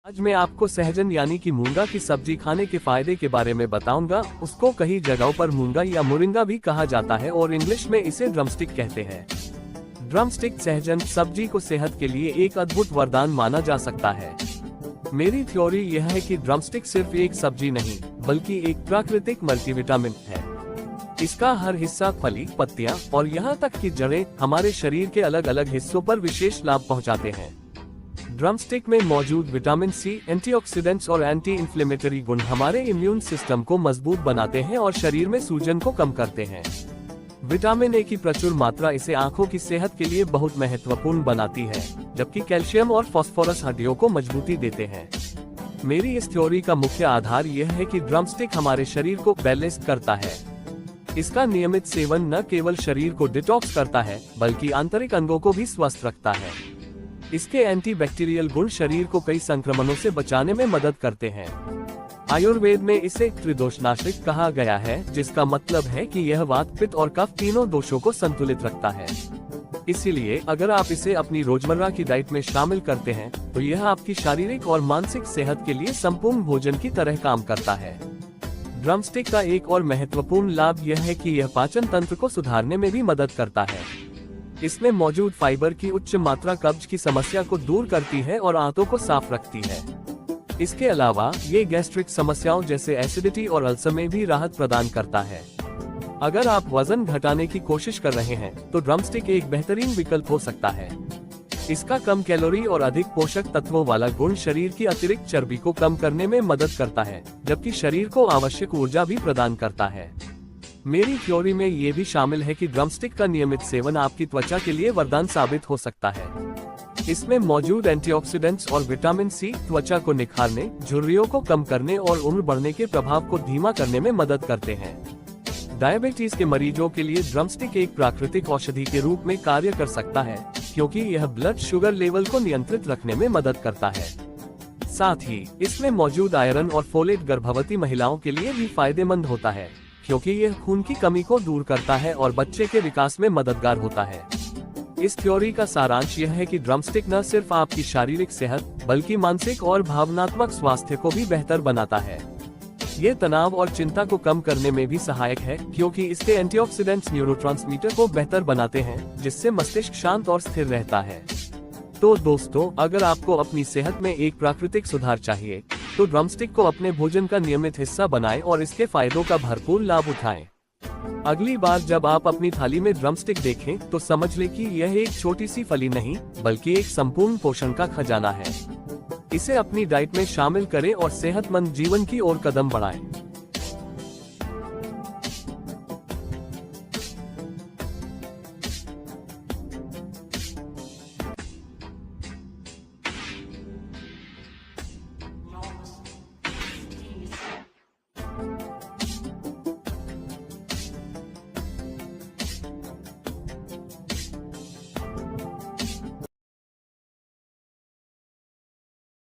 आज मैं आपको सहजन यानी कि मूंगा की सब्जी खाने के फायदे के बारे में बताऊंगा। उसको कई जगहों पर मूंगा या मोरिंगा भी कहा जाता है और इंग्लिश में इसे ड्रमस्टिक कहते हैं। ड्रमस्टिक सहजन सब्जी को सेहत के लिए एक अद्भुत वरदान माना जा सकता है। मेरी थ्योरी यह है कि ड्रमस्टिक सिर्फ एक सब्जी नहीं बल्कि एक प्राकृतिक मल्टीविटामिन है। इसका हर हिस्सा, फली, पत्तियां और यहाँ तक कि जड़ें हमारे शरीर के अलग अलग हिस्सों पर विशेष लाभ पहुँचाते हैं। ड्रमस्टिक में मौजूद विटामिन सी, एंटीऑक्सीडेंट्स और एंटी इन्फ्लेमेटरी गुण हमारे इम्यून सिस्टम को मजबूत बनाते हैं और शरीर में सूजन को कम करते हैं। विटामिन ए की प्रचुर मात्रा इसे आंखों की सेहत के लिए बहुत महत्वपूर्ण बनाती है, जबकि कैल्शियम और फास्फोरस हड्डियों को मजबूती देते हैं। मेरी इस थ्योरी का मुख्य आधार यह है कि ड्रमस्टिक हमारे शरीर को बैलेंस करता है। इसका नियमित सेवन न केवल शरीर को डिटॉक्स करता है बल्कि आंतरिक अंगों को भी स्वस्थ रखता है। इसके एंटीबैक्टीरियल गुण शरीर को कई संक्रमणों से बचाने में मदद करते हैं। आयुर्वेद में इसे त्रिदोषनाशक कहा गया है, जिसका मतलब है कि यह वात, पित्त और कफ तीनों दोषों को संतुलित रखता है। इसीलिए अगर आप इसे अपनी रोजमर्रा की डाइट में शामिल करते हैं तो यह आपकी शारीरिक और मानसिक सेहत के लिए संपूर्ण भोजन की तरह काम करता है। ड्रमस्टिक का एक और महत्वपूर्ण लाभ यह है कि यह पाचन तंत्र को सुधारने में भी मदद करता है। इसमें मौजूद फाइबर की उच्च मात्रा कब्ज की समस्या को दूर करती है और आंतों को साफ रखती है। इसके अलावा ये गैस्ट्रिक समस्याओं जैसे एसिडिटी और अल्सर में भी राहत प्रदान करता है। अगर आप वजन घटाने की कोशिश कर रहे हैं तो ड्रमस्टिक एक बेहतरीन विकल्प हो सकता है। इसका कम कैलोरी और अधिक पोषक तत्वों वाला गुण शरीर की अतिरिक्त चर्बी को कम करने में मदद करता है, जबकि शरीर को आवश्यक ऊर्जा भी प्रदान करता है। मेरी थ्योरी में ये भी शामिल है कि ड्रमस्टिक का नियमित सेवन आपकी त्वचा के लिए वरदान साबित हो सकता है। इसमें मौजूद एंटीऑक्सीडेंट्स और विटामिन सी त्वचा को निखारने, झुर्रियों को कम करने और उम्र बढ़ने के प्रभाव को धीमा करने में मदद करते हैं। डायबिटीज के मरीजों के लिए ड्रमस्टिक एक प्राकृतिक औषधि के रूप में कार्य कर सकता है, क्योंकि यह ब्लड शुगर लेवल को नियंत्रित रखने में मदद करता है। साथ ही इसमें मौजूद आयरन और फोलेट गर्भवती महिलाओं के लिए भी फायदेमंद होता है, क्योंकि यह खून की कमी को दूर करता है और बच्चे के विकास में मददगार होता है। इस थ्योरी का सारांश यह है कि ड्रमस्टिक न सिर्फ आपकी शारीरिक सेहत बल्कि मानसिक और भावनात्मक स्वास्थ्य को भी बेहतर बनाता है। ये तनाव और चिंता को कम करने में भी सहायक है, क्योंकि इसके एंटीऑक्सीडेंट्स न्यूरोट्रांसमीटर को बेहतर बनाते हैं, जिससे मस्तिष्क शांत और स्थिर रहता है। तो दोस्तों, अगर आपको अपनी सेहत में एक प्राकृतिक सुधार चाहिए तो ड्रमस्टिक को अपने भोजन का नियमित हिस्सा बनाएं और इसके फायदों का भरपूर लाभ उठाएं। अगली बार जब आप अपनी थाली में ड्रमस्टिक देखें तो समझ लें कि यह एक छोटी सी फली नहीं बल्कि एक संपूर्ण पोषण का खजाना है। इसे अपनी डाइट में शामिल करें और सेहतमंद जीवन की ओर कदम बढ़ाएं।